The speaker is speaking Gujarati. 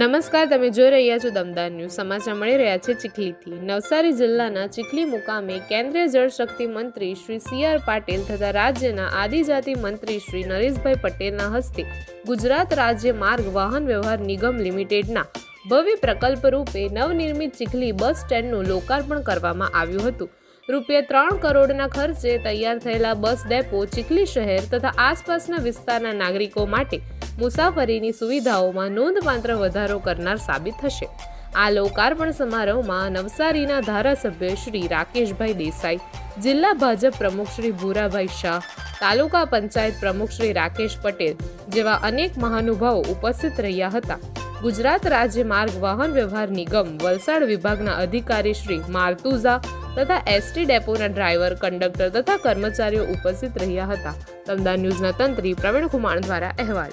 નમસ્કાર, તમે જોઈ રહ્યા છો દમદાર ન્યૂઝ. સમાચાર મળી રહ્યા છે ચીખલીથી. નવસારી જિલ્લાના ચીખલી મુકામે કેન્દ્રીય જળશક્તિ મંત્રી શ્રી CR પાટીલ તથા રાજ્યના આદિજાતિ મંત્રી શ્રી નરેશભાઈ પટેલના હસ્તે ગુજરાત રાજ્ય માર્ગ વાહન વ્યવહાર નિગમ લિમિટેડના ભવ્ય પ્રકલ્પ રૂપે નવનિર્મિત ચીખલી બસ સ્ટેન્ડનું લોકાર્પણ કરવામાં આવ્યું હતું. ₹3 કરોડના ખર્ચે તૈયાર થયેલા બસ ડેપો ચીખલી શહેર તથા આસપાસના વિસ્તારના નાગરિકો માટે મુસાફરીની સુવિધાઓમાં નોંધપાત્ર વધારો કરનાર સાબિત થશે. આ લોકાર્પણ સમારોહમાં નવસારીના ધારાસભ્ય શ્રી રાકેશભાઈ દેસાઈ, જિલ્લા ભાજપ પ્રમુખ શ્રી ભૂરાભાઈ શાહ, તાલુકા પંચાયત પ્રમુખ શ્રી રાકેશ પટેલ જેવા અનેક મહાનુભાવો ઉપસ્થિત રહ્યા હતા. ગુજરાત રાજ્ય માર્ગ વાહન વ્યવહાર નિગમ વલસાડ વિભાગના અધિકારી શ્રી માર્તુઝા તથા ST ડેપોના ડ્રાઈવર, કંડક્ટર તથા કર્મચારીઓ ઉપસ્થિત રહ્યા હતા. દમદાર ન્યૂઝના તંત્રી પ્રવીણ કુમાર દ્વારા અહેવાલ.